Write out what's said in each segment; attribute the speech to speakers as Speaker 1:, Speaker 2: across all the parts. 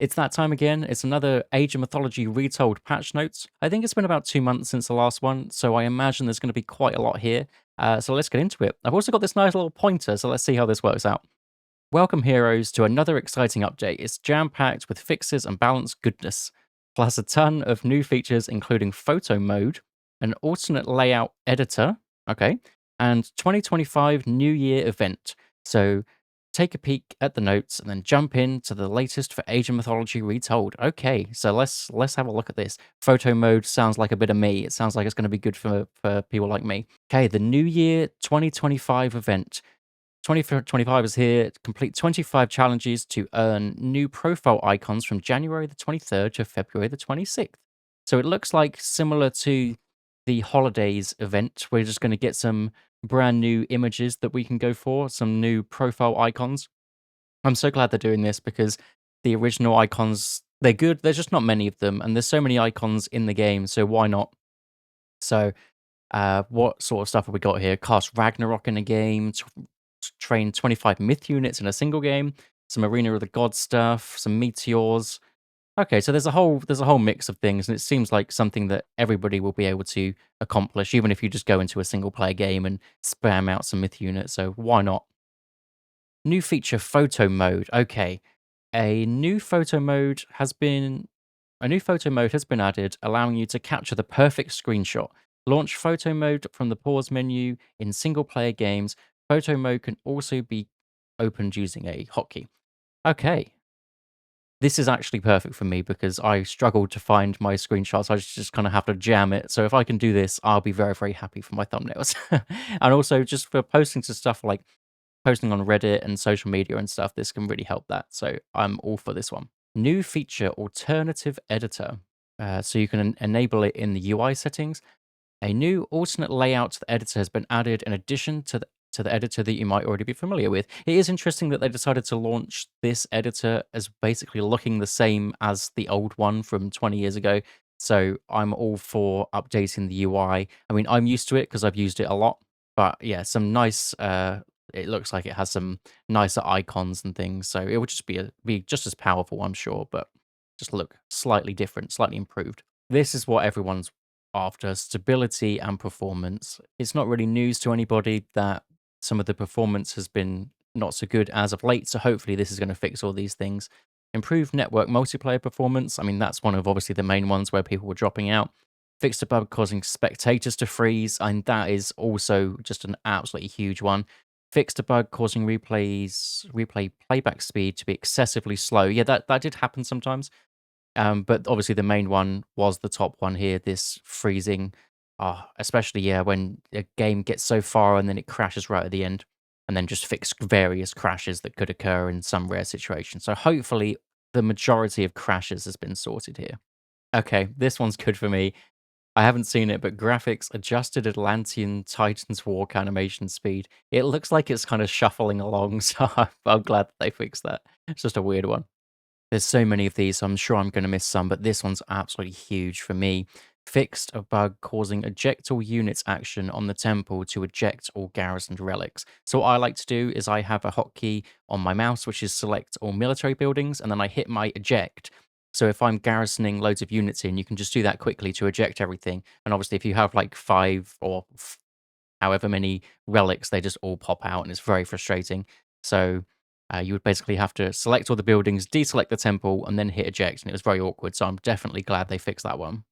Speaker 1: It's that time again. It's another Age of Mythology Retold patch notes. I think it's been about 2 months since the last one, so I imagine there's going to be quite a lot here. So let's get into it. I've also got this nice little pointer, so let's see how this works out. Welcome, heroes, to another exciting update. It's jam packed with fixes and balanced goodness, plus a ton of new features, including photo mode, an alternate layout editor, okay, and 2025 New Year event. So take a peek at the notes and then jump into the latest for Age of Mythology Retold. Okay, so let's have a look at this. Photo mode sounds like a bit of me. It sounds like it's going to be good for people like me. Okay, the New Year 2025 event. 2025 is here. Complete 25 challenges to earn new profile icons from January the 23rd to February the 26th. So it looks like similar to the holidays event. We're just going to get some brand new images that we can go for, some new profile icons. I'm so glad they're doing this because the original icons, they're good. There's just not many of them, and there's so many icons in the game, so why not? So what sort of stuff have we got here? Cast Ragnarok in a game, train 25 myth units in a single game, some Arena of the Gods stuff, some meteors. Okay, so there's a whole mix of things, and it seems like something that everybody will be able to accomplish, even if you just go into a single player game and spam out some myth units. So why not? New feature photo mode. Okay. A new photo mode has been a new photo mode has been added, allowing you to capture the perfect screenshot. Launch photo mode from the pause menu in single player games. Photo mode can also be opened using a hotkey. Okay. This is actually perfect for me because I struggled to find my screenshots. I just kind of have to jam it. So if I can do this, I'll be very, very happy for my thumbnails. And also just for posting to stuff like posting on Reddit and social media and stuff, this can really help that. So I'm all for this one. New feature alternative editor. So you can enable it in the UI settings. A new alternate layout to the editor has been added in addition to the editor that you might already be familiar with. It is interesting that they decided to launch this editor as basically looking the same as the old one from 20 years ago. So I'm all for updating the UI. I mean, I'm used to it because I've used it a lot. But yeah, some nice. It looks like it has some nicer icons and things. So it would just be just as powerful, I'm sure, but just look slightly different, slightly improved. This is what everyone's after: stability and performance. It's not really news to anybody that some of the performance has been not so good as of late. So hopefully this is going to fix all these things. Improve network multiplayer performance. I mean, that's one of obviously the main ones where people were dropping out. Fixed a bug causing spectators to freeze, and that is also just an absolutely huge one. Fixed a bug causing replay playback speed to be excessively slow. Yeah, that did happen sometimes. But obviously the main one was the top one here, this freezing, especially, yeah, when a game gets so far and then it crashes right at the end, and then just fix various crashes that could occur in some rare situations. So hopefully the majority of crashes has been sorted here. Okay, this one's good for me. I haven't seen it, but graphics adjusted Atlantean Titans walk animation speed. It looks like it's kind of shuffling along, so I'm glad that they fixed that. It's just a weird one. There's so many of these, so I'm sure I'm going to miss some, but this one's absolutely huge for me. Fixed a bug causing eject all units action on the temple to eject all garrisoned relics. So what I like to do is I have a hotkey on my mouse, which is select all military buildings, and then I hit my eject. So if I'm garrisoning loads of units in, you can just do that quickly to eject everything. And obviously, if you have like five or however many relics, they just all pop out, and it's very frustrating. So you would basically have to select all the buildings, deselect the temple, and then hit eject, and it was very awkward. So I'm definitely glad they fixed that one.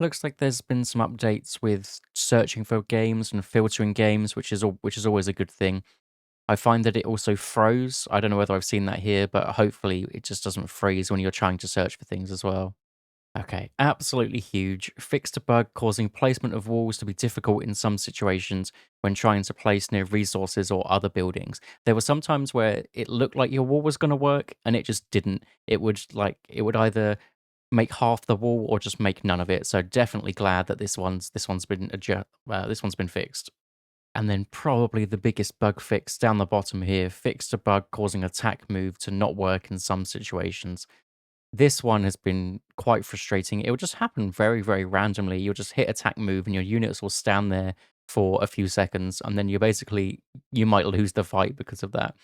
Speaker 1: Looks like there's been some updates with searching for games and filtering games, which is always a good thing. I find that it also froze. I don't know whether I've seen that here, but hopefully it just doesn't freeze when you're trying to search for things as well. Okay, absolutely huge. Fixed a bug causing placement of walls to be difficult in some situations when trying to place near resources or other buildings. There were some times where it looked like your wall was going to work and it just didn't. It would either make half the wall or just make none of it. So definitely glad that this one's been fixed. And then probably the biggest bug fix down the bottom here: fixed a bug causing attack move to not work in some situations. This one has been quite frustrating. It will just happen very, very randomly. You'll just hit attack move and your units will stand there for a few seconds, and then you might lose the fight because of that.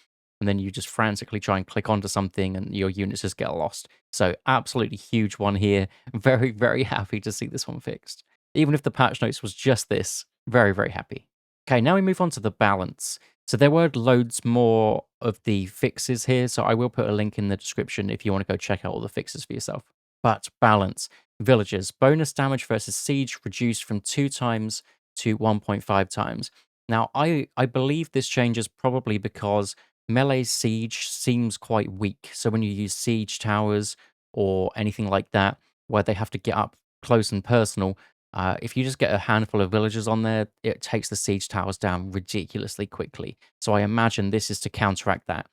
Speaker 1: and then you just frantically try and click onto something and your units just get lost. So absolutely huge one here. Very, very happy to see this one fixed. Even if the patch notes was just this, very, very happy. Okay, now we move on to the balance. So there were loads more of the fixes here, so I will put a link in the description if you want to go check out all the fixes for yourself. But balance. Villagers. Bonus damage versus siege reduced from 2 times to 1.5 times. Now, I believe this change is probably because melee siege seems quite weak. So when you use siege towers or anything like that, where they have to get up close and personal, if you just get a handful of villagers on there, it takes the siege towers down ridiculously quickly. So I imagine this is to counteract that.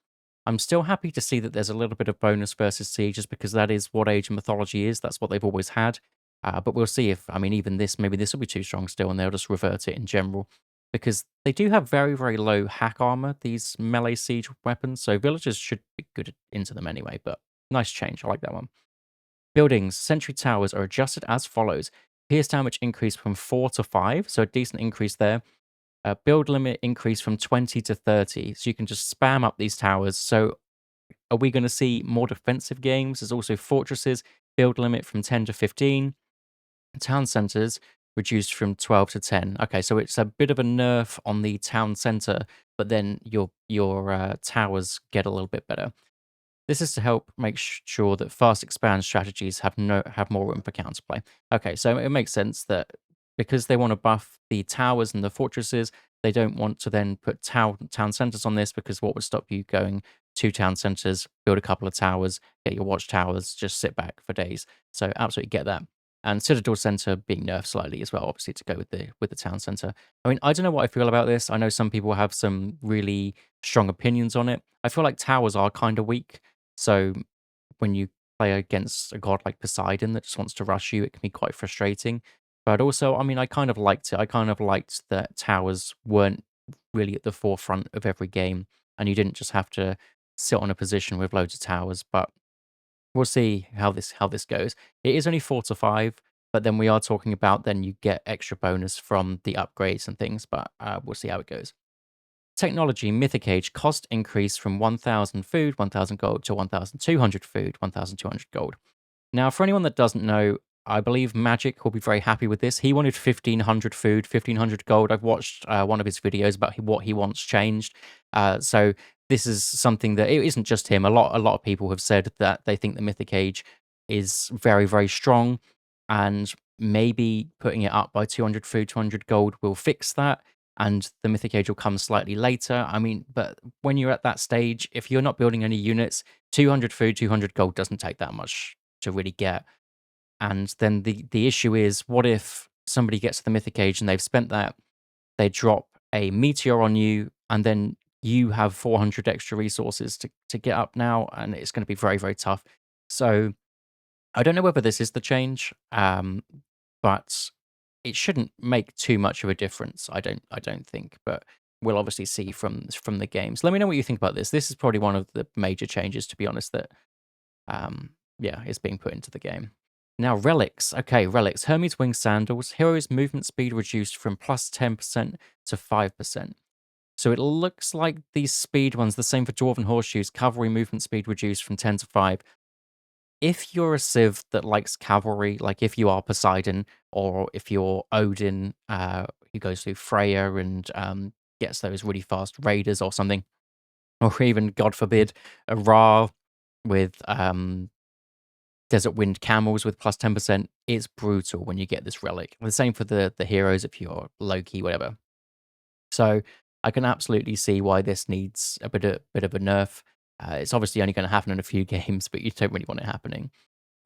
Speaker 1: I'm still happy to see that there's a little bit of bonus versus siege, just because that is what Age of Mythology is. That's what they've always had. But we'll see if, I mean, even this, maybe this will be too strong still, and they'll just revert it in general. Because they do have very, very low hack armor, these melee siege weapons. So villagers should be good into them anyway, but nice change. I like that one. Buildings, sentry towers are adjusted as follows. Pierce damage increased from 4 to 5, so a decent increase there. Build limit increased from 20 to 30, so you can just spam up these towers. So are we going to see more defensive games? There's also fortresses, build limit from 10 to 15. Town centers reduced from 12 to 10. Okay, so it's a bit of a nerf on the town center, but then your towers get a little bit better. This is to help make sure that fast expand strategies have more room for counterplay. Okay, so it makes sense that because they want to buff the towers and the fortresses, they don't want to then put town centers on this, because what would stop you going to town centers, build a couple of towers, get your watchtowers, just sit back for days. So absolutely get that. And Citadel Center being nerfed slightly as well, obviously, to go with the town center. I mean, I don't know what I feel about this. I know some people have some really strong opinions on it. I feel like towers are kind of weak. So when you play against a god like Poseidon that just wants to rush you, it can be quite frustrating. But also, I mean, I kind of liked it. I kind of liked that towers weren't really at the forefront of every game, and you didn't just have to sit on a position with loads of towers. But we'll see how this goes. It is only 4 to 5, but then we are talking about then you get extra bonus from the upgrades and things. But we'll see how it goes. Technology, Mythic Age, cost increase from 1,000 food, 1,000 gold, to 1,200 food, 1,200 gold. Now, for anyone that doesn't know, I believe Magic will be very happy with this. He wanted 1,500 food, 1,500 gold. I've watched one of his videos about what he wants changed. So this is something that it isn't just him. A lot of people have said that they think the Mythic Age is very, very strong, and maybe putting it up by 200 food, 200 gold will fix that, and the Mythic Age will come slightly later. I mean, but when you're at that stage, if you're not building any units, 200 food, 200 gold doesn't take that much to really get. And then the issue is, what if somebody gets to the Mythic Age and they've spent that, they drop a meteor on you, and then you have 400 extra resources to get up now, and it's going to be very, very tough. So I don't know whether this is the change, but it shouldn't make too much of a difference. I don't think, but we'll obviously see from the games. Let me know what you think about this. This is probably one of the major changes, to be honest, that yeah, is being put into the game. Now, relics. Okay, relics. Hermes Wing Sandals. Heroes' movement speed reduced from plus 10% to 5%. So it looks like these speed ones, the same for Dwarven Horseshoes. Cavalry movement speed reduced from 10 to 5. If you're a Civ that likes cavalry, like if you are Poseidon, or if you're Odin, who goes through Freya and gets those really fast raiders or something, or even, God forbid, a Ra with Desert Wind Camels with plus 10%, it's brutal when you get this relic. The same for the heroes if you're Loki, whatever. So I can absolutely see why this needs a bit of a nerf. It's obviously only going to happen in a few games, but you don't really want it happening.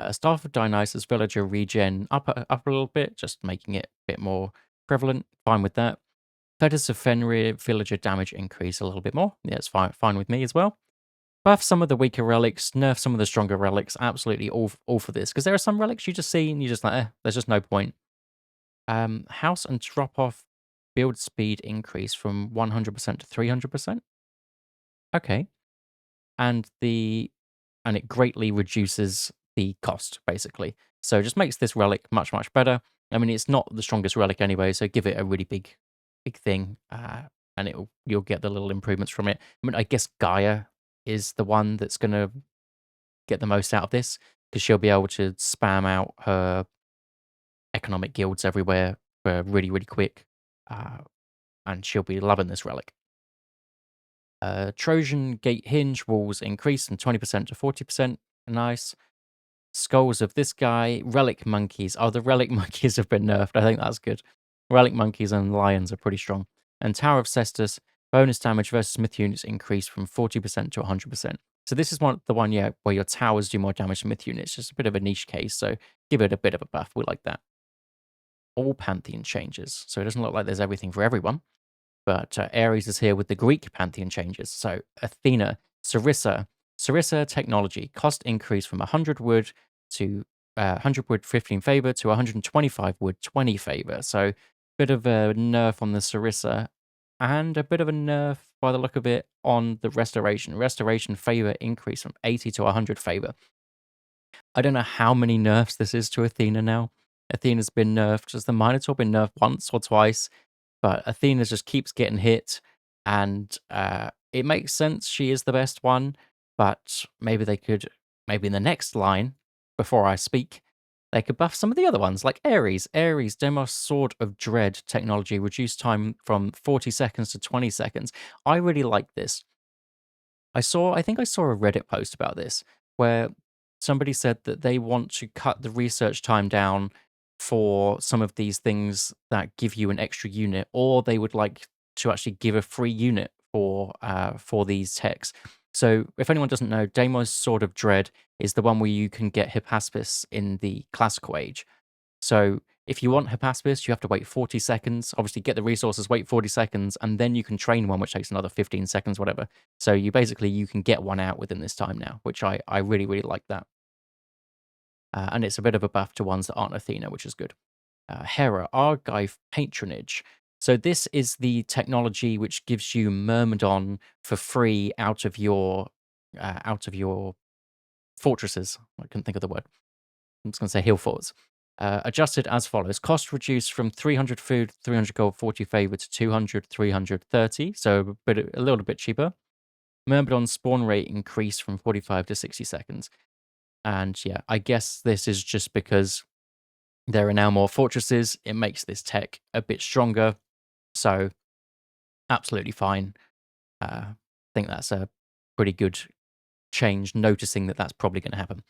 Speaker 1: Staff of Dionysus villager regen up a little bit, just making it a bit more prevalent. Fine with that. Fetters of Fenrir villager damage increase a little bit more. Yeah, it's fine with me as well. Buff some of the weaker relics, nerf some of the stronger relics. Absolutely all for this, because there are some relics you just see and you're just like, there's just no point. House and drop off build speed increase from 100% to 300%. Okay, and it greatly reduces the cost, basically. So it just makes this relic much, much better. I mean, it's not the strongest relic anyway, so give it a really big thing, and you'll get the little improvements from it. I mean, I guess Gaia is the one that's going to get the most out of this because she'll be able to spam out her economic guilds everywhere for really, really quick. Uh, and she'll be loving this relic. Trojan Gate Hinge walls increased from 20% to 40%. Nice. Skulls of this guy. Relic monkeys. Oh, the relic monkeys have been nerfed. I think that's good. Relic monkeys and lions are pretty strong. And Tower of Cestus. Bonus damage versus Smith units increased from 40% to 100%. So this is the one, yeah, where your towers do more damage to Myth units. Just a bit of a niche case, so give it a bit of a buff. We like that. All Pantheon changes. So it doesn't look like there's everything for everyone. But Ares is here with the Greek pantheon changes. So Athena, Sarissa, Sarissa technology, cost increase from 100 wood to 100 wood 15 favor to 125 wood 20 favor. So bit of a nerf on the Sarissa and a bit of a nerf by the look of it on the restoration. Restoration favor increase from 80 to 100 favor. I don't know how many nerfs this is to Athena now. Athena's been nerfed. Has the Minotaur been nerfed once or twice? But Athena just keeps getting hit, and it makes sense. She is the best one, but maybe they could, maybe in the next line, before I speak, they could buff some of the other ones, like Ares. Ares, Demos Sword of Dread technology, reduced time from 40 seconds to 20 seconds. I really like this. I think I saw a Reddit post about this where somebody said that they want to cut the research time down for some of these things that give you an extra unit, or they would like to actually give a free unit for these techs. So, if anyone doesn't know, Deimos Sword of Dread is the one where you can get Hippaspis in the Classical Age. So, if you want Hippaspis, you have to wait 40 seconds. Obviously, get the resources, wait 40 seconds, and then you can train one, which takes another 15 seconds, whatever. So, you can get one out within this time now, which I really, really like that. And it's a bit of a buff to ones that aren't Athena, which is good. Hera, Argive Patronage. So this is the technology which gives you Myrmidon for free out of your fortresses. I couldn't think of the word. I'm just going to say hill forts. Adjusted as follows. Cost reduced from 300 food, 300 gold, 40 favor to 200, 330. So a little bit cheaper. Myrmidon spawn rate increased from 45 to 60 seconds. And yeah, I guess this is just because there are now more fortresses. It makes this tech a bit stronger. So, absolutely fine. I think that's a pretty good change, noticing that that's probably going to happen.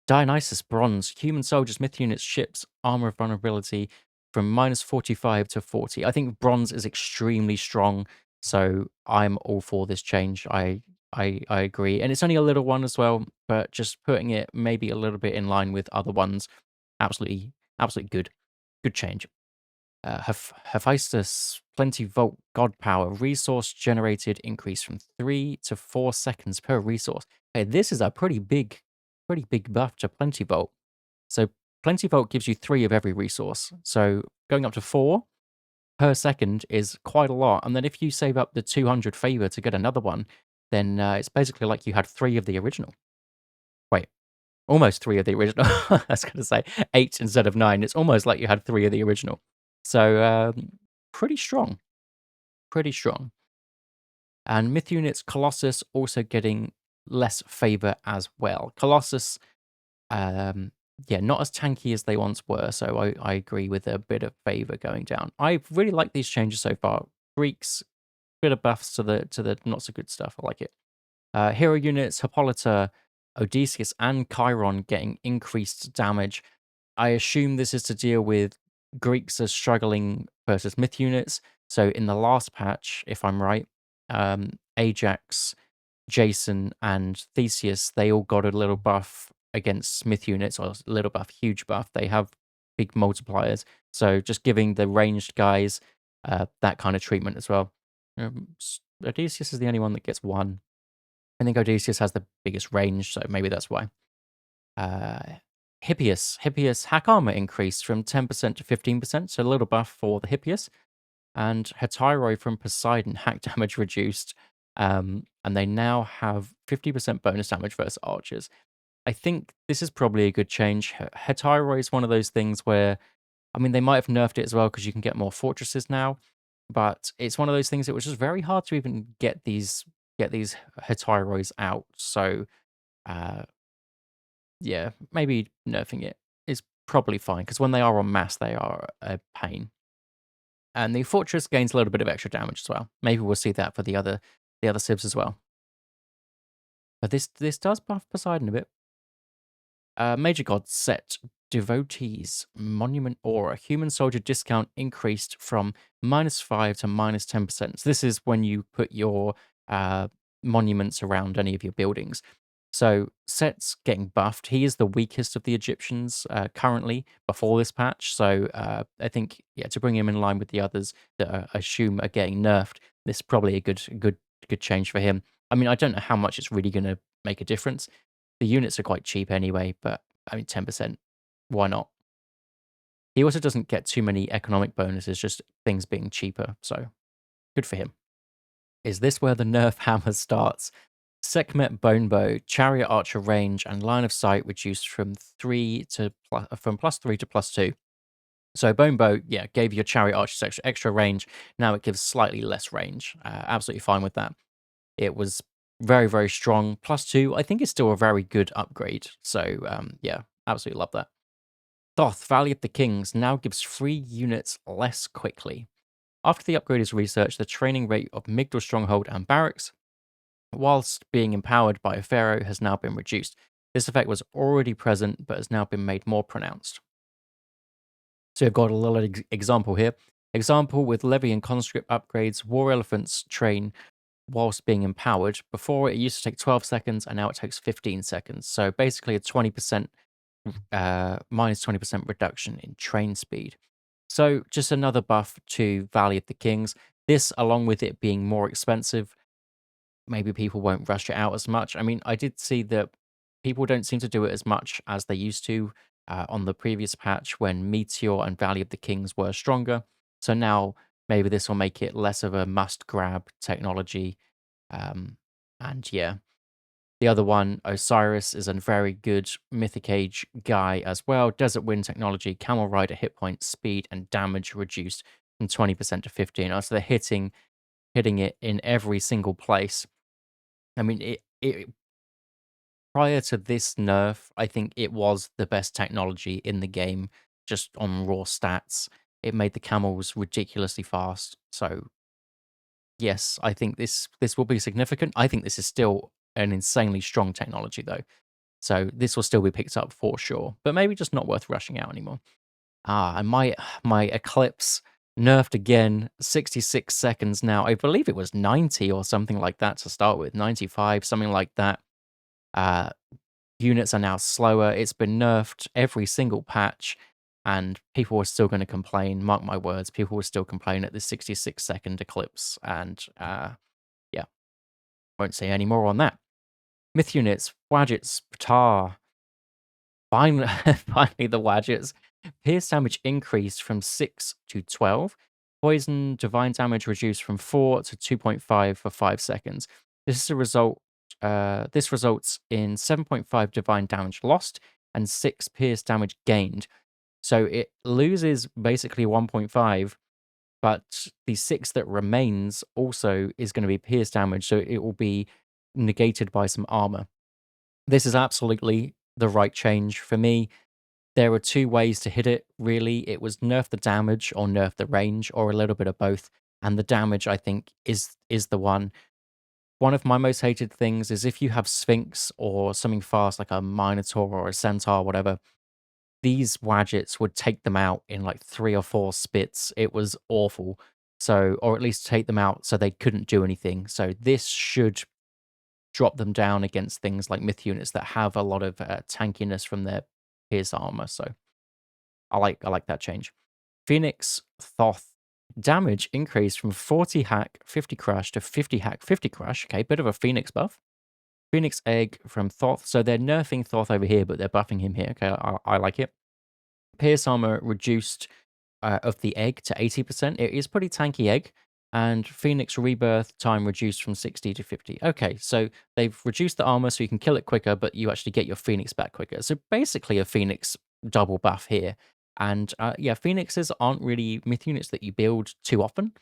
Speaker 1: Dionysus Bronze, human soldiers, myth units, ships, armor of vulnerability from minus 45 to 40. I think bronze is extremely strong. So, I'm all for this change. I agree. And it's only a little one as well, but just putting it maybe a little bit in line with other ones, absolutely, absolutely good. Good change. Hephaestus, Plenty Volt, God Power, resource generated increase from 3 to 4 seconds per resource. Okay, this is a pretty big buff to Plenty Volt. So Plenty Volt gives you 3 of every resource. So going up to 4 per second is quite a lot. And then if you save up the 200 favor to get another one, then it's basically like you had 3 of the original. Wait, almost 3 of the original. I was going to say 8 instead of 9. It's almost like you had 3 of the original. So pretty strong. Pretty strong. And myth units, Colossus also getting less favor as well. Colossus, yeah, not as tanky as they once were. So I agree with a bit of favor going down. I really like these changes so far. Greeks, bit of buffs to the not so good stuff. I like it. Hero units, Hippolyta, Odysseus, and Chiron getting increased damage. I assume this is to deal with Greeks are struggling versus myth units. So in the last patch, if I'm right, Ajax, Jason, and Theseus, they all got a little buff against myth units, or a little buff, huge buff. They have big multipliers. So just giving the ranged guys that kind of treatment as well. Odysseus is the only one that gets one. I think Odysseus has the biggest range, so maybe that's why. Hippias hack armor increased from 10% to 15%, so a little buff for the Hippias. And Hetyroi from Poseidon hack damage reduced, and they now have 50% bonus damage versus archers. I think this is probably a good change. Hetyroi is one of those things where, I mean, they might have nerfed it as well because you can get more fortresses now, but it's one of those things that was just very hard to even get get these Hetairoi out. So, uh, yeah, maybe nerfing it is probably fine because when they are en masse, they are a pain. And the fortress gains a little bit of extra damage as well. Maybe we'll see that for the other civs as well. But this does buff Poseidon a bit. Major God set devotees monument aura human soldier discount increased from -5 to -10%. So this is when you put your monuments around any of your buildings. So Set's getting buffed. He is the weakest of the Egyptians currently before this patch. So I think to bring him in line with the others that I assume are getting nerfed, this is probably a good change for him. I mean, I don't know how much it's really going to make a difference. The units are quite cheap anyway, but I mean, 10%, why not? He also doesn't get too many economic bonuses, just things being cheaper. So good for him. Is this where the nerf hammer starts? Sekhmet Bonebow, Chariot Archer range, and line of sight reduced from +3 to +2. So Bonebow, gave your Chariot Archers extra range. Now it gives slightly less range. Absolutely fine with that. It was very, very strong. +2, I think, is still a very good upgrade. So yeah, absolutely love that. Thoth, Valley of the Kings, now gives 3 units less quickly. After the upgrade is researched, the training rate of Migdal Stronghold and Barracks, whilst being empowered by a pharaoh, has now been reduced. This effect was already present, but has now been made more pronounced. So you've got a little example here. Example with Levy and Conscript upgrades, War Elephants train whilst being empowered. Before it used to take 12 seconds, and now it takes 15 seconds. So basically a 20%, -20% reduction in train speed. So just another buff to Valley of the Kings. This, along with it being more expensive, maybe people won't rush it out as much. I mean, I did see that people don't seem to do it as much as they used to on the previous patch when Meteor and Valley of the Kings were stronger. So now maybe this will make it less of a must grab technology. And yeah, the other one, Osiris, is a very good Mythic Age guy as well. Desert Wind technology, Camel Rider hit point, speed, and damage reduced from 20% to 15%. So they're hitting it in every single place. I mean, it prior to this nerf, I think it was the best technology in the game, just on raw stats. It made the camels ridiculously fast. So yes, I think this will be significant. I think this is still an insanely strong technology though. So this will still be picked up for sure, but maybe just not worth rushing out anymore. And my Eclipse nerfed again, 66 seconds now. I believe it was 90 or something like that to start with, 95, something like that. Uh, Units are now slower. It's been nerfed every single patch, and people are still going to complain. Mark my words, people will still complain at the 66-second Eclipse, and yeah, won't say any more on that. Myth units, Wadgets, Ptar. Finally, finally the Wadgets. Pierce damage increased from 6 to 12. Poison divine damage reduced from 4 to 2.5 for 5 seconds. This is a result. This results in 7.5 divine damage lost and 6 pierce damage gained. So it loses basically 1.5, but the 6 that remains also is going to be pierce damage, so it will be negated by some armor. This is absolutely the right change for me. There are 2 ways to hit it, really. It was nerf the damage or nerf the range, or a little bit of both. And the damage, I think, is the one. One of my most hated things is if you have Sphinx or something fast like a Minotaur or a Centaur, whatever, these Wadgets would take them out in like 3 or 4 spits. It was awful. So, or at least take them out so they couldn't do anything. So this should drop them down against things like myth units that have a lot of tankiness from their pierce armor. So I like that change. Phoenix Thoth damage increased from 40 hack 50 crush to 50 hack 50 crush. Okay, bit of a Phoenix buff. Phoenix Egg from Thoth. So they're nerfing Thoth over here, but they're buffing him here. Okay, I like it. Pierce armor reduced of the egg to 80%. It is pretty tanky egg. And Phoenix rebirth time reduced from 60 to 50. Okay, so they've reduced the armor so you can kill it quicker, but you actually get your Phoenix back quicker. So basically a Phoenix double buff here. And yeah, Phoenixes aren't really myth units that you build too often.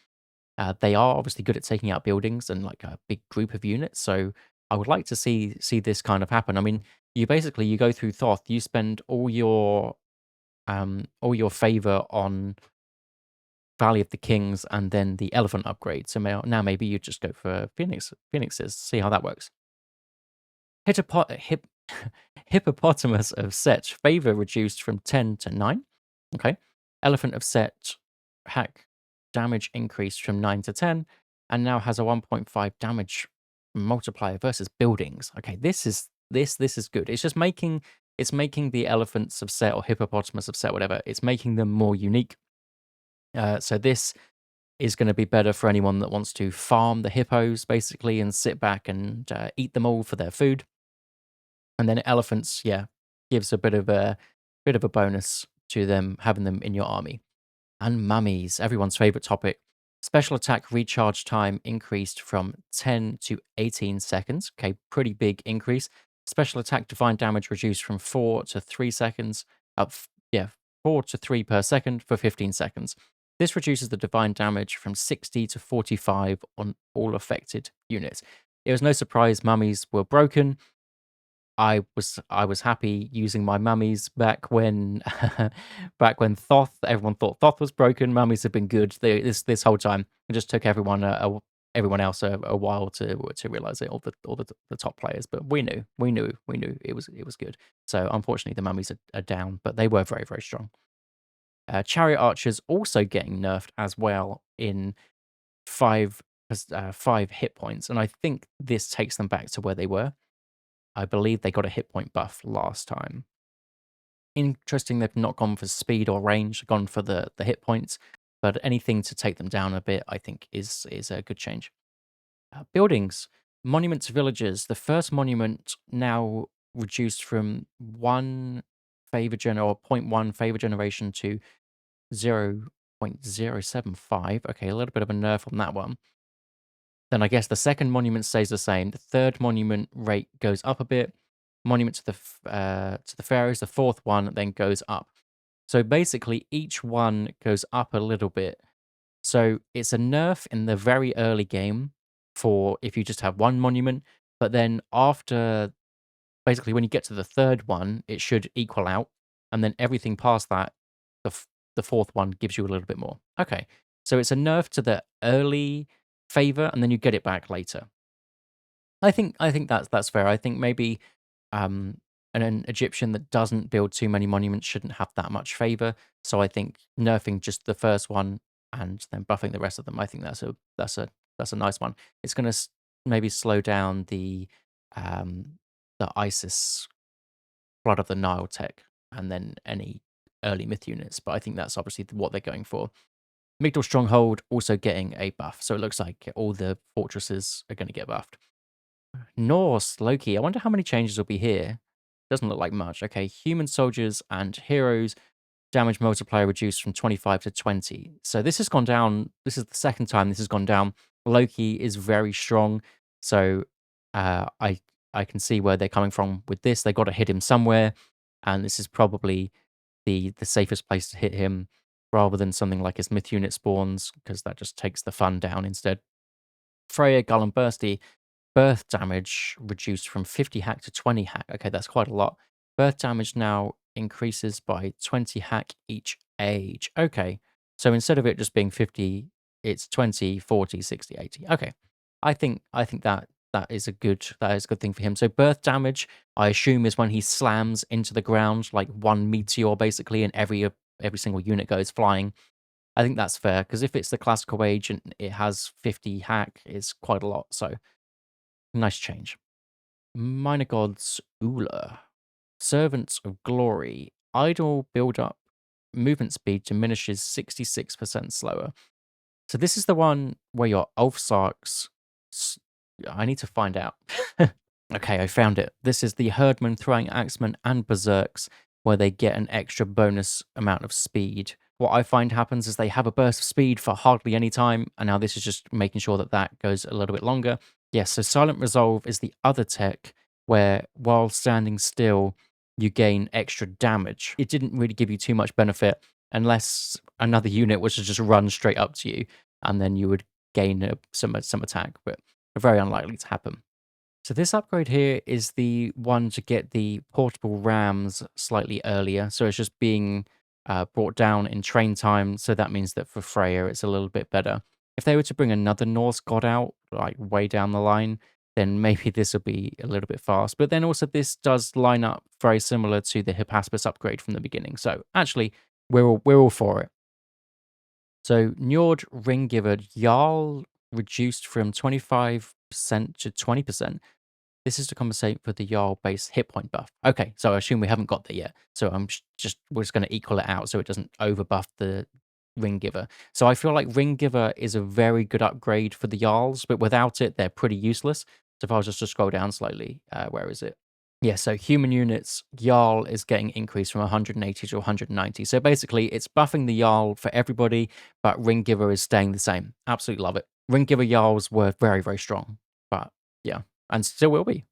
Speaker 1: They are obviously good at taking out buildings and like a big group of units. So I would like to see this kind of happen. I mean, you go through Thoth, you spend all your favor on Valley of the Kings and then the elephant upgrade. So now maybe you just go for phoenixes, see how that works. Hittopot- hip, Hippopotamus of Set, favor reduced from 10 to 9. Okay. Elephant of Set, hack damage increased from 9 to 10, and now has a 1.5 damage multiplier versus buildings. Okay, this is good. It's making the elephants of Set or hippopotamus of Set, whatever, it's making them more unique. So this is going to be better for anyone that wants to farm the hippos basically and sit back and eat them all for their food. And then elephants, yeah, gives a bit of a bonus to them having them in your army. And mummies, everyone's favorite topic. Special attack recharge time increased from 10 to 18 seconds. Okay, pretty big increase. Special attack divine damage reduced from 4 to 3 seconds. Yeah, 4 to 3 per second for 15 seconds. This reduces the divine damage from 60 to 45 on all affected units. It was no surprise mummies were broken. I was happy using my mummies back when back when Thoth everyone thought Thoth was broken. Mummies have been good this whole time. It just took everyone else a while to realize it. The top players, but we knew it was good. So unfortunately, the mummies are down, but they were very strong. Chariot archers also getting nerfed as well in five 5 hit points, and I think this takes them back to where they were. I believe they got a hit point buff last time. Interesting, they've not gone for speed or range, gone for the hit points, but anything to take them down a bit, I think, is a good change. Buildings, monuments, villages. The first monument now reduced from 1 favor or 0.1 favor generation to 0.075. Okay, a little bit of a nerf on that one. Then I guess the second monument stays the same. The third monument rate goes up a bit. Monument to the pharaohs, the fourth one then goes up. So basically, each one goes up a little bit. So it's a nerf in the very early game for if you just have one monument, but then after basically when you get to the third one, it should equal out, and then everything past that, the fourth one gives you a little bit more. Okay, so it's a nerf to the early favor, and then you get it back later. I think that's fair. I think maybe an Egyptian that doesn't build too many monuments shouldn't have that much favor. So I think nerfing just the first one and then buffing the rest of them. I think that's a nice one. It's going to maybe slow down um, the ISIS Blood of the Nile tech and then any early myth units. But I think that's obviously what they're going for. Migdal Stronghold also getting a buff, so it looks like all the fortresses are going to get buffed. Norse, Loki. I wonder how many changes will be here. Doesn't look like much. Okay, human soldiers and heroes damage multiplier reduced from 25 to 20. So this has gone down. This is the second time this has gone down. Loki is very strong. So I can see where they're coming from with this. They got to hit him somewhere, and this is probably the safest place to hit him rather than something like his myth unit spawns, because that just takes the fun down instead. Freya, Gull, and Bursty, birth damage reduced from 50 hack to 20 hack. Okay, that's quite a lot. Birth damage now increases by 20 hack each age. Okay, so instead of it just being 50, it's 20, 40, 60, 80. Okay, I think that is a good thing for him. So birth damage, I assume, is when he slams into the ground like one meteor basically, and every single unit goes flying. I think that's fair because if it's the classical age and it has 50 hack, it's quite a lot. So nice change. Minor gods, Ula. Servants of glory. Idle build up. Movement speed diminishes 66% slower. So this is the one where your Ulfsarks. I need to find out. Okay, I found it. This is the Herdman, Throwing Axemen, and Berserks, where they get an extra bonus amount of speed. What I find happens is they have a burst of speed for hardly any time, and now this is just making sure that that goes a little bit longer. Yes, so Silent Resolve is the other tech where, while standing still, you gain extra damage. It didn't really give you too much benefit unless another unit was to just run straight up to you, and then you would gain some attack, but very unlikely to happen. So this upgrade here is the one to get the portable rams slightly earlier. So it's just being brought down in train time. So that means that for Freya, it's a little bit better. If they were to bring another Norse god out, like way down the line, then maybe this would be a little bit fast. But then also this does line up very similar to the Hippaspis upgrade from the beginning. So actually, we're all for it. So Njord Ringgiver Jarl reduced from 25% to 20%. This is to compensate for the Jarl base hit point buff. Okay, so I assume we haven't got there yet. So we're just going to equal it out so it doesn't overbuff the Ring Giver. So I feel like Ring Giver is a very good upgrade for the Jarls, but without it, they're pretty useless. So if I was just to scroll down slightly, where is it? Yeah, so human units, Jarl is getting increased from 180 to 190. So basically, it's buffing the Jarl for everybody, but Ring Giver is staying the same. Absolutely love it. Ring Giver Jarls were very, very strong, but yeah, and still will be.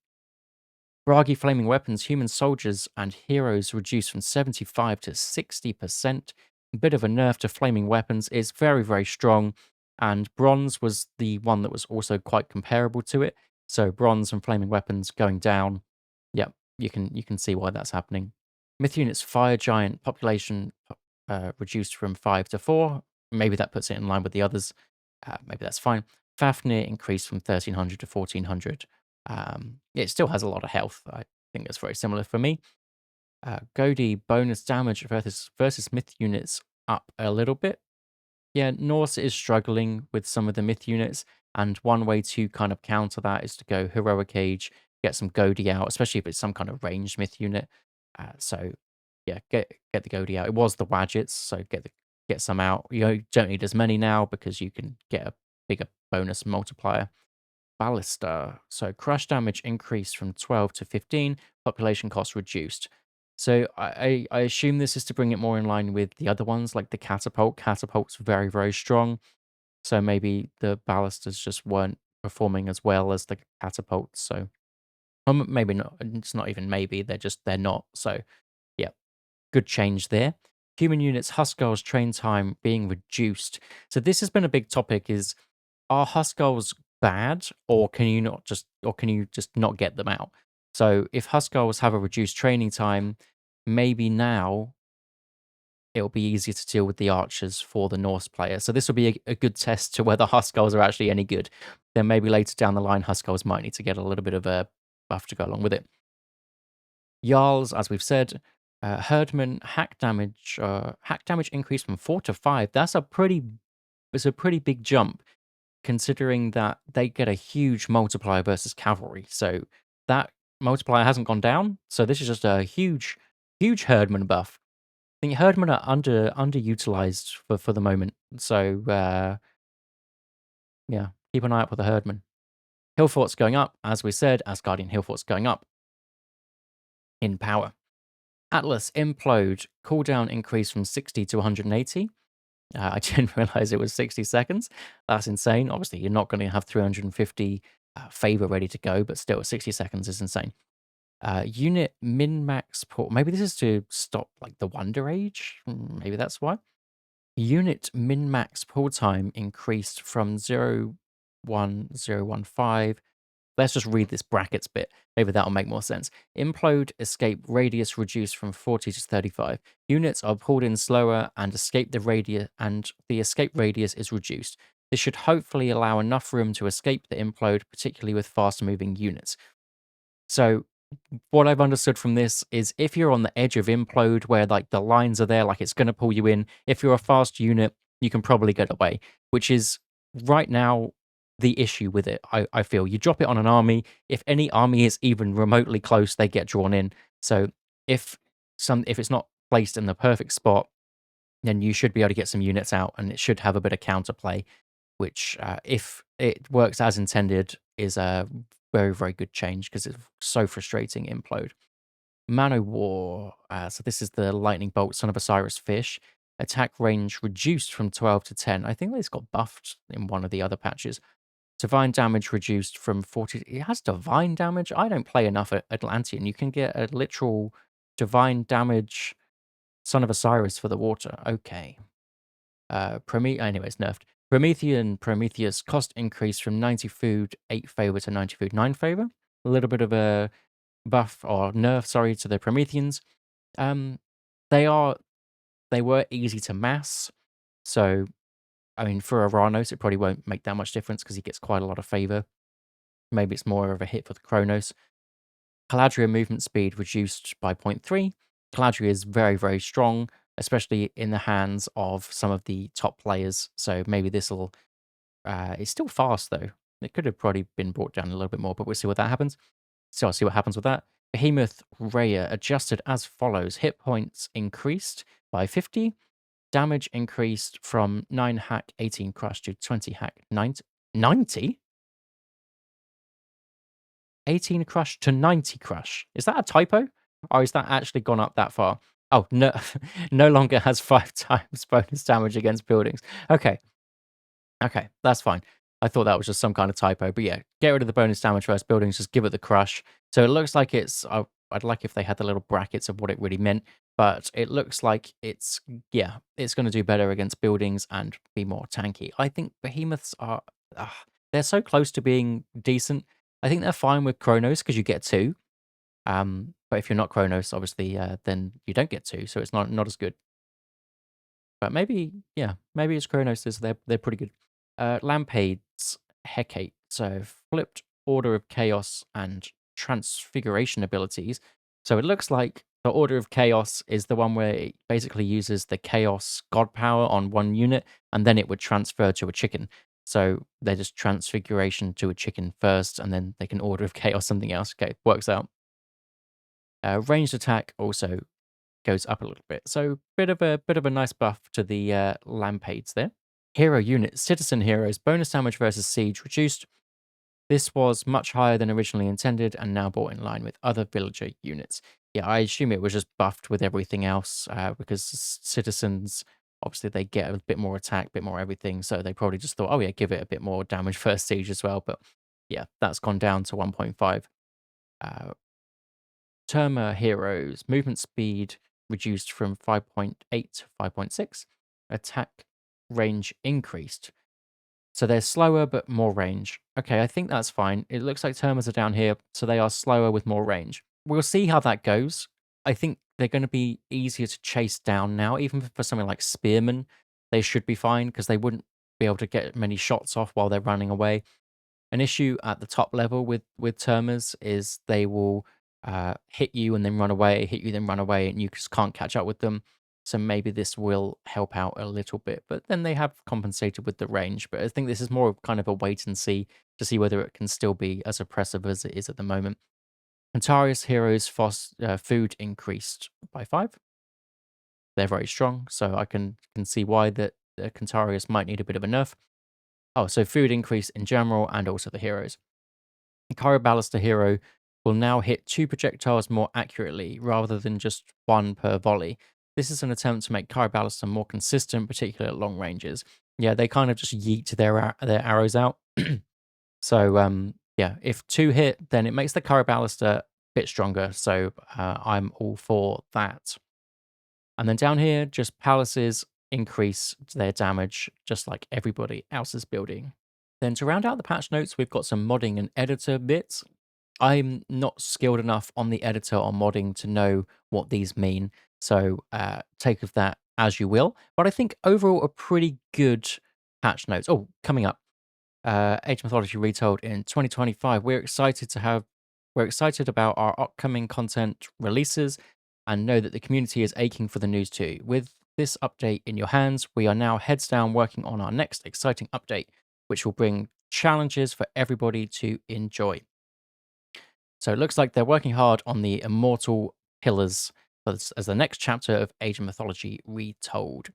Speaker 1: Bragi flaming weapons, human soldiers and heroes reduced from 75 to 60%. A bit of a nerf to flaming weapons is very, very strong. And bronze was the one that was also quite comparable to it. So bronze and flaming weapons going down. Yep, you can see why that's happening. Myth units fire giant population reduced from 5 to 4. Maybe that puts it in line with the others. Maybe that's fine. Fafnir increased from 1300 to 1400. It still has a lot of health. I think that's very similar for me. Godi bonus damage versus myth units up a little bit. Yeah, Norse is struggling with some of the myth units, and one way to kind of counter that is to go heroic age, get some Godi out, especially if it's some kind of ranged myth unit. So yeah, get the Godi out. It was the Wadgets, so get some out. You don't need as many now because you can get a bigger bonus multiplier. Ballista. So crush damage increased from 12 to 15, population cost reduced. So I assume this is to bring it more in line with the other ones, like the catapult. Catapult's very, very strong. So maybe the ballistas just weren't performing as well as the catapults. So maybe not. It's not even maybe. They're not. So yeah, good change there. Human units, Huskarls train time being reduced. So this has been a big topic is are Huskarls bad, or can you just not get them out? So if Huskarls have a reduced training time, maybe now it'll be easier to deal with the archers for the Norse player. So this will be a good test to whether Huskarls are actually any good. Then maybe later down the line, Huskarls might need to get a little bit of a buff to go along with it. Jarls, as we've said, Herdman hack damage increased from 4 to 5. It's a pretty big jump considering that they get a huge multiplier versus cavalry. So that multiplier hasn't gone down. So this is just a huge, huge Herdman buff. I think Herdman are underutilized for the moment. So yeah, keep an eye out for the Herdman. Hillfort's going up, as we said. Asgardian Hillfort's going up in power. Atlas Implode cooldown increase from 60 to 180. I didn't realize it was 60 seconds. That's insane. Obviously, you're not going to have 350 favor ready to go, but still, 60 seconds is insane. Unit min max port. Maybe this is to stop like the Wonder Age. Maybe that's why. Unit min max pull time increased from 01015. Let's just read this brackets bit. Maybe that'll make more sense. Implode escape radius reduced from 40 to 35. Units are pulled in slower and the escape radius is reduced. This should hopefully allow enough room to escape the implode, particularly with fast moving units. So what I've understood from this is if you're on the edge of implode where like the lines are there, like it's going to pull you in, if you're a fast unit, you can probably get away, which is right now the issue with it. I feel you drop it on an army. If any army is even remotely close, they get drawn in. So if it's not placed in the perfect spot, then you should be able to get some units out, and it should have a bit of counterplay, which if it works as intended, is a very, very good change because it's so frustrating implode. War. So this is the lightning bolt, son of Osiris fish. Attack range reduced from 12 to 10. I think this got buffed in one of the other patches. Divine damage reduced from 40. It has divine damage. I don't play enough at Atlantean. You can get a literal divine damage son of Osiris for the water. Okay. Anyways, nerfed. Prometheus cost increase from 90 food 8 favor to 90 food 9 favor. A little bit of a buff or nerf, sorry, to the Prometheans. Um, they are they were easy to mass, so I mean for a Ranos it probably won't make that much difference because he gets quite a lot of favor. Maybe it's more of a hit for the Chronos. Caladria movement speed reduced by zero point 0.3. Caladria is very, very strong, especially in the hands of some of the top players. So maybe this will. It's still fast though. It could have probably been brought down a little bit more, but we'll see what that happens. So I'll see what happens with that. Behemoth Raya adjusted as follows: hit points increased by 50, damage increased from 9 hack 18 crush to 20 hack 90. 90? 18 crush to 90 crush. Is that a typo? Or is that actually gone up that far? Oh, no, no longer has 5 times bonus damage against buildings. Okay, okay, that's fine. I thought that was just some kind of typo, but yeah, get rid of the bonus damage versus buildings, just give it the crush. So it looks like it's, I'd like if they had the little brackets of what it really meant, but it looks like it's, yeah, it's going to do better against buildings and be more tanky. I think behemoths are, they're so close to being decent. I think they're fine with Chronos because you get two. But if you're not Chronos, obviously, then you don't get two, so it's not as good. But maybe, yeah, maybe it's Chronos. They're pretty good. Lampades Hecate. So flipped Order of Chaos and Transfiguration abilities. So it looks like the Order of Chaos is the one where it basically uses the Chaos God power on one unit, and then it would transfer to a chicken. So they just Transfiguration to a chicken first, and then they can Order of Chaos something else. Okay, works out. Ranged attack also goes up a little bit. So bit of a nice buff to the Lampades there. Hero unit, citizen heroes, bonus damage versus siege reduced. This was much higher than originally intended and now brought in line with other villager units. Yeah, I assume it was just buffed with everything else because citizens, obviously, they get a bit more attack, bit more everything. So they probably just thought, oh yeah, give it a bit more damage versus siege as well. But yeah, that's gone down to 1.5. Terma heroes, movement speed reduced from 5.8 to 5.6. Attack range increased. So they're slower but more range. Okay, I think that's fine. It looks like Termas are down here, so they are slower with more range. We'll see how that goes. I think they're going to be easier to chase down now, even for something like Spearmen. They should be fine because they wouldn't be able to get many shots off while they're running away. An issue at the top level with termers is they will hit you and then run away, hit you then run away, and you just can't catch up with them. So maybe this will help out a little bit, but then they have compensated with the range. But I think this is more of kind of a wait and see to see whether it can still be as oppressive as it is at the moment. Antarius heroes food increased by 5. They're very strong, so I can see why that Cantarius might need a bit of a nerf. Oh, so food increase in general and also the heroes. Ballista hero will now hit 2 projectiles more accurately rather than just 1 per volley. This is an attempt to make Ballista more consistent, particularly at long ranges. Yeah, they kind of just yeet their arrows out. So yeah, if 2 hit, then it makes the Ballista a bit stronger. So I'm all for that. And then down here, just palaces increase their damage just like everybody else is building. Then to round out the patch notes, we've got some modding and editor bits. I'm not skilled enough on the editor or modding to know what these mean, so take of that as you will. But I think overall a pretty good patch notes. Oh, coming up, Age of Mythology Retold in 2025. We're excited about our upcoming content releases and know that the community is aching for the news too. With this update in your hands, we are now heads down working on our next exciting update, which will bring challenges for everybody to enjoy. So it looks like they're working hard on the immortal pillars as the next chapter of Age of Mythology Retold.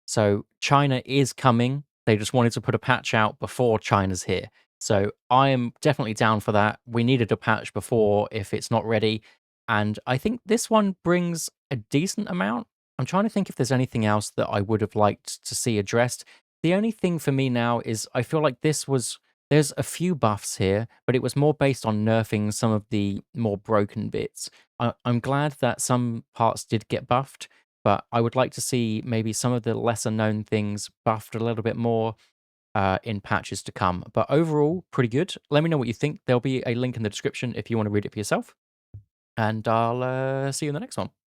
Speaker 1: So China is coming. They just wanted to put a patch out before China's here. So I am definitely down for that. We needed a patch before if it's not ready. And I think this one brings a decent amount. I'm trying to think if there's anything else that I would have liked to see addressed. The only thing for me now is I feel like there's a few buffs here, but it was more based on nerfing some of the more broken bits. I'm glad that some parts did get buffed, but I would like to see maybe some of the lesser known things buffed a little bit more. in patches to come. But overall, pretty good. Let me know what you think. There'll be a link in the description if you want to read it for yourself. And I'll see you in the next one.